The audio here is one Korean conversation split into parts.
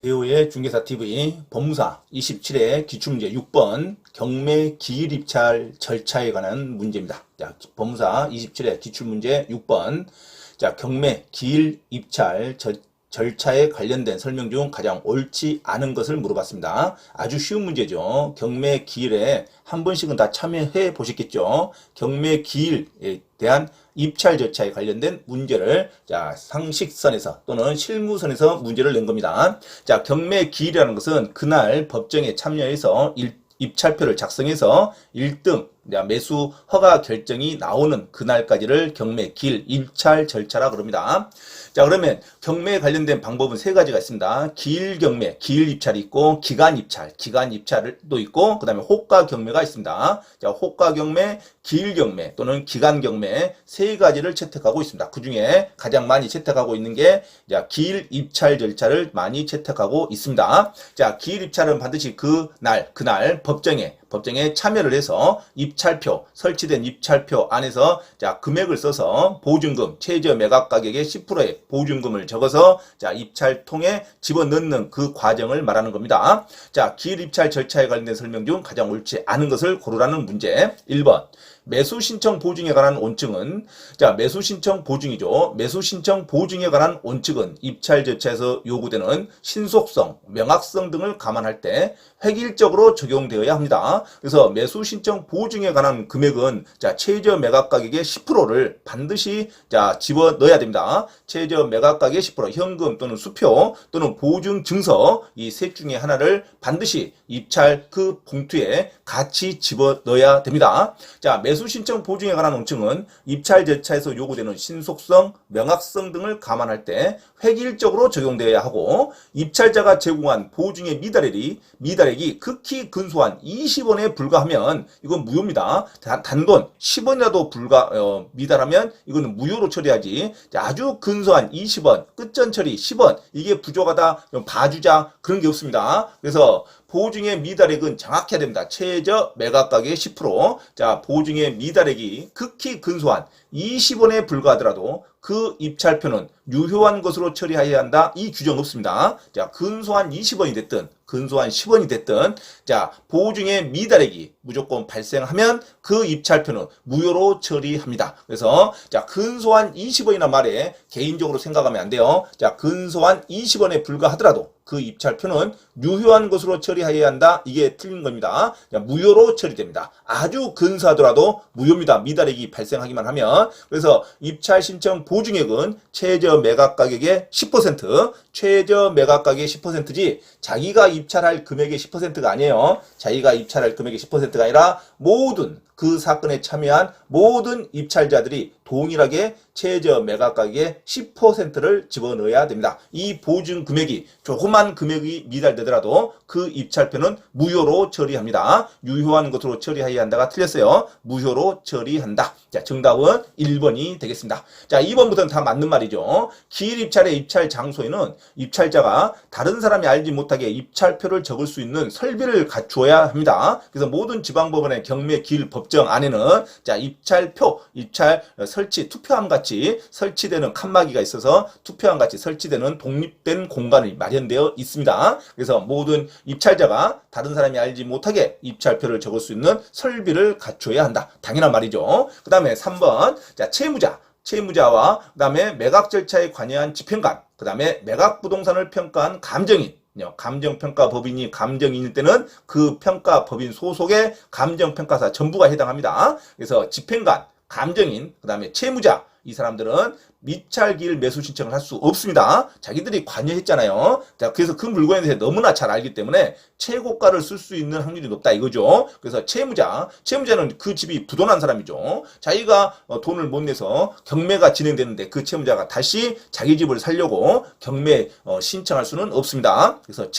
배우의 중개사TV 법무사 27회 기출문제 6번 경매 기일 입찰 절차에 관한 문제입니다. 자, 법무사 27회 기출문제 6번. 자, 경매 기일 입찰 절차에 관련된 설명 중 가장 옳지 않은 것을 물어봤습니다. 아주 쉬운 문제죠. 경매 기일에 한 번씩은 다 참여해 보셨겠죠. 경매 기일에 대한 입찰 절차에 관련된 문제를 자, 상식선에서 또는 실무선에서 문제를 낸 겁니다. 자, 경매 기일이라는 것은 그날 법정에 참여해서 입찰표를 작성해서 1등 매수 허가 결정이 나오는 그날까지를 경매 기일 입찰 절차라 그럽니다. 자, 그러면 경매에 관련된 방법은 세 가지가 있습니다. 기일 경매, 기일 입찰이 있고 기간 입찰도 있고 그다음에 호가 경매가 있습니다. 자, 호가 경매, 기일 경매 또는 기간 경매 세 가지를 채택하고 있습니다. 그 중에 가장 많이 채택하고 있는 게 기일 입찰 절차를 많이 채택하고 있습니다. 자, 기일 입찰은 반드시 그날 법정에 참여를 해서 입찰표, 설치된 입찰표 안에서 자, 금액을 써서 보증금, 최저 매각 가격의 10%의 보증금을 적어서 자, 입찰통에 집어넣는 그 과정을 말하는 겁니다. 자, 기일 입찰 절차에 관련된 설명 중 가장 옳지 않은 것을 고르라는 문제. 1번. 매수 신청 보증에 관한 원칙은 자, 매수 신청 보증이죠. 매수 신청 보증에 관한 원칙은 입찰 절차에서 요구되는 신속성, 명확성 등을 감안할 때 획일적으로 적용되어야 합니다. 그래서 매수 신청 보증에 관한 금액은 자, 최저 매각 가격의 10%를 반드시 자, 집어 넣어야 됩니다. 최저 매각 가격의 10%, 현금 또는 수표 또는 보증 증서 이 셋 중에 하나를 반드시 입찰 그 봉투에 같이 집어 넣어야 됩니다. 자, 매수 신청 보증에 관한 원칙은 입찰 절차에서 요구되는 신속성, 명확성 등을 감안할 때 획일적으로 적용되어야 하고 입찰자가 제공한 보증의 미달액이 극히 근소한 20원에 불과하면 이건 무효입니다. 단돈 10원이라도 미달하면 이거는 무효로 처리하지. 아주 근소한 20원, 끝전 처리 10원 이게 부족하다, 봐주자 그런 게 없습니다. 그래서 보증의 미달액은 정확해야 됩니다. 최저 매각 가격의 10%. 자, 보증의 미달액이 극히 근소한 20원에 불과하더라도 그 입찰표는 유효한 것으로 처리해야 한다. 이 규정 없습니다. 자, 근소한 20원이 됐든 근소한 10원이 됐든 자, 보증의 미달액이 무조건 발생하면 그 입찰표는 무효로 처리합니다. 그래서 자, 근소한 20원이나 말에 개인적으로 생각하면 안 돼요. 자, 근소한 20원에 불과하더라도 그 입찰표는 유효한 것으로 처리해야 한다. 이게 틀린 겁니다. 자, 무효로 처리됩니다. 아주 근소하더라도 무효입니다. 미달액이 발생하기만 하면. 그래서 입찰 신청 보증액은 최저 매각 가격의 10%, 최저 매각 가격의 10%지 자기가 입찰할 금액의 10%가 아니에요. 자기가 입찰할 금액의 10%가 아니라 모든 그 사건에 참여한 모든 입찰자들이 동일하게 최저 매각 가격의 10%를 집어넣어야 됩니다. 이 보증 금액이 조그만 금액이 미달되더라도 그 입찰표는 무효로 처리합니다. 유효한 것으로 처리해야 한다가 틀렸어요. 무효로 처리한다. 자, 정답은 1번이 되겠습니다. 자, 2번부터는 다 맞는 말이죠. 기일 입찰의 입찰 장소에는 입찰자가 다른 사람이 알지 못하게 입찰표를 적을 수 있는 설비를 갖추어야 합니다. 그래서 모든 지방법원의 경매 기일 법정 안에는 자, 입찰표, 입찰 설치, 투표함 같이 설치되는 칸막이가 있어서 투표함 같이 설치되는 독립된 공간이 마련되어 있습니다. 그래서 모든 입찰자가 다른 사람이 알지 못하게 입찰표를 적을 수 있는 설비를 갖춰야 한다. 당연한 말이죠. 그 다음에 3번. 자, 채무자와 그 다음에 매각 절차에 관여한 집행관, 그 다음에 매각 부동산을 평가한 감정인, 감정평가법인이 감정인일 때는 그 평가법인 소속의 감정평가사 전부가 해당합니다. 그래서 집행관, 감정인, 그 다음에 채무자 이 사람들은 입찰기일 매수 신청을 할 수 없습니다. 자기들이 관여했잖아요. 자, 그래서 그 물건에 대해 너무나 잘 알기 때문에 최고가를 쓸 수 있는 확률이 높다 이거죠. 그래서 채무자는 그 집이 부도난 사람이죠. 자기가 돈을 못 내서 경매가 진행되는데 그 채무자가 다시 자기 집을 살려고 경매 신청할 수는 없습니다. 그래서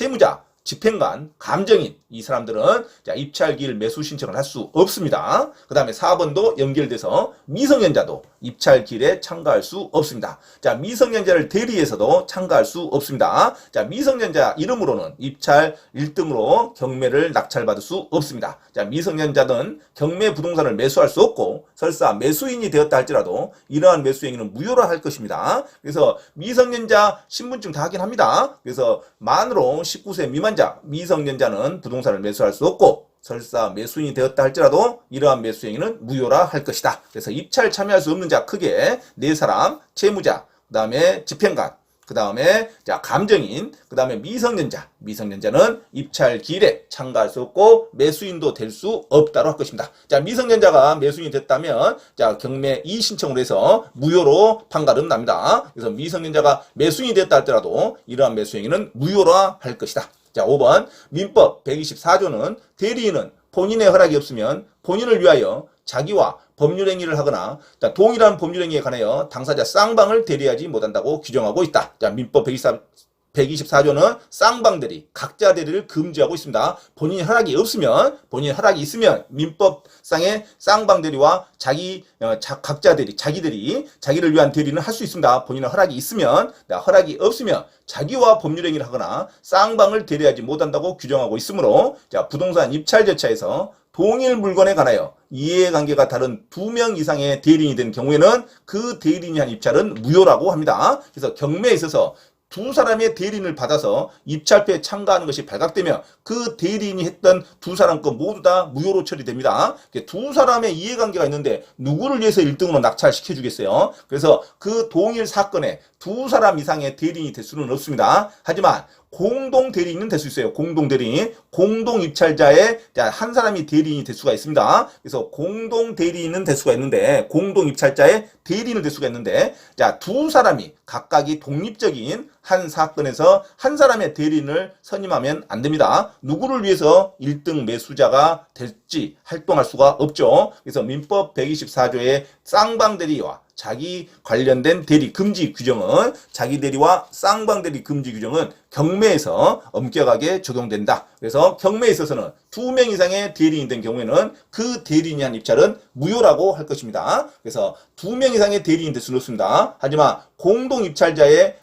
집행관, 감정인 이 사람들은 자, 입찰기일 매수 신청을 할 수 없습니다. 그 다음에 4번도 연결돼서 미성년자도 입찰기일에 참가할 수 없습니다. 자, 미성년자를 대리해서도 참가할 수 없습니다. 자, 미성년자 이름으로는 입찰 1등으로 경매를 낙찰받을 수 없습니다. 자, 미성년자는 경매 부동산을 매수할 수 없고 설사 매수인이 되었다 할지라도 이러한 매수 행위는 무효로 할 것입니다. 그래서 미성년자 신분증 다 확인합니다. 그래서 만으로 19세 미만자 미성년자는 부동산을 매수할 수 없고 설사 매수인이 되었다 할지라도 이러한 매수 행위는 무효라 할 것이다. 그래서 입찰 참여할 수 없는 자 크게 4사람, 채무자, 그 다음에 집행관, 그 다음에 자 감정인, 그 다음에 미성년자. 미성년자는 입찰 기일에 참가할 수 없고 매수인도 될 수 없다고 할 것입니다. 자, 미성년자가 매수인이 됐다면 자 경매 이의 신청을 해서 무효로 판가름 납니다. 그래서 미성년자가 매수인이 됐다 할지라도 이러한 매수 행위는 무효라 할 것이다. 자, 5번 민법 124조는 대리인은 본인의 허락이 없으면 본인을 위하여 자기와 법률행위를 하거나 동일한 법률행위에 관하여 당사자 쌍방을 대리하지 못한다고 규정하고 있다. 자, 민법 124조는 쌍방 대리, 각자 대리를 금지하고 있습니다. 본인이 허락이 없으면, 본인 허락이 있으면 민법상의 쌍방 대리와 각자 대리, 자기 대리, 자기를 위한 대리는 할 수 있습니다. 본인의 허락이 있으면, 허락이 없으면 자기와 법률행위를 하거나 쌍방을 대리하지 못한다고 규정하고 있으므로 자, 부동산 입찰 절차에서 동일 물건에 관하여 이해관계가 다른 2명 이상의 대리인이 된 경우에는 그 대리인이 한 입찰은 무효라고 합니다. 그래서 경매에 있어서 2사람의 대리인을 받아서 입찰표에 참가하는 것이 발각되면 그 대리인이 했던 2사람 것 모두 다 무효로 처리됩니다. 2사람의 이해관계가 있는데 누구를 위해서 1등으로 낙찰시켜 주겠어요. 그래서 그 동일 사건에 2사람 이상의 대리인이 될 수는 없습니다. 하지만 공동 대리인은 될 수 있어요. 공동 대리인, 공동 입찰자의 한 사람이 대리인이 될 수가 있습니다. 그래서 공동 대리인은 될 수가 있는데, 공동 입찰자의 대리인은 될 수가 있는데, 자, 2사람이 각각이 독립적인 한 사건에서 한 사람의 대리인을 선임하면 안 됩니다. 누구를 위해서 1등 매수자가 될지 활동할 수가 없죠. 그래서 민법 124조의 쌍방 대리와 자기 관련된 대리 금지 규정은 자기 대리와 쌍방 대리 금지 규정은 경매에서 엄격하게 적용된다. 그래서 경매에 있어서는 2명 이상의 대리인이 된 경우에는 그 대리인이 한 입찰은 무효라고 할 것입니다. 그래서 2명 이상의 대리인이 될 수는 없습니다. 하지만 공동 입찰자의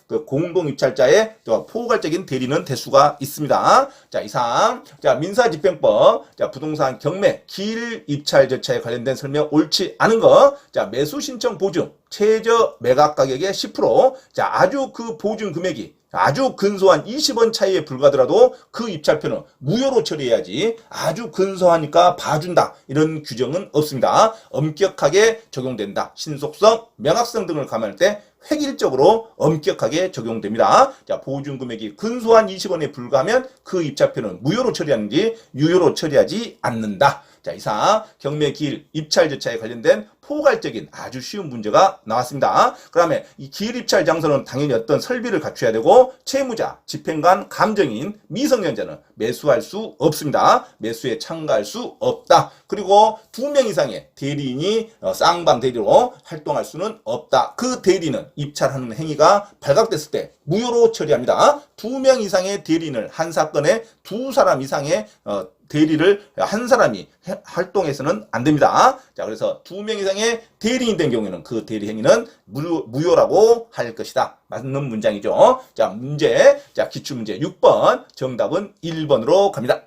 포괄적인 대리는 될 수가 있습니다. 자, 이상 민사집행법 부동산 경매 기일 입찰 절차에 관련된 설명 옳지 않은 거. 자, 매수 신청 보증 최저 매각 가격의 10%. 자, 아주 그 보증 금액이 아주 근소한 20원 차이에 불과하더라도 그 입찰표는 무효로 처리해야지 아주 근소하니까 봐준다 이런 규정은 없습니다. 엄격하게 적용된다. 신속성, 명확성 등을 감안할 때 획일적으로 엄격하게 적용됩니다. 자, 보증 금액이 근소한 20원에 불과하면 그 입찰표는 무효로 처리하는지 유효로 처리하지 않는다. 자, 이상 경매 기일 입찰 절차에 관련된 포괄적인 아주 쉬운 문제가 나왔습니다. 그 다음에 이 기일 입찰 장소는 당연히 어떤 설비를 갖춰야 되고 채무자, 집행관, 감정인, 미성년자는 매수할 수 없습니다. 매수에 참가할 수 없다. 그리고 2명 이상의 대리인이 쌍방 대리로 활동할 수는 없다. 그 대리는 입찰하는 행위가 발각됐을 때 무효로 처리합니다. 2명 이상의 대리인을 한 사건에 2사람 이상의 대리를 한 사람이 활동해서는 안 됩니다. 자, 그래서 2명 이상의 대리인이 된 경우에는 그 대리 행위는 무효라고 할 것이다. 맞는 문장이죠. 자, 기출문제 6번 정답은 1번으로 갑니다.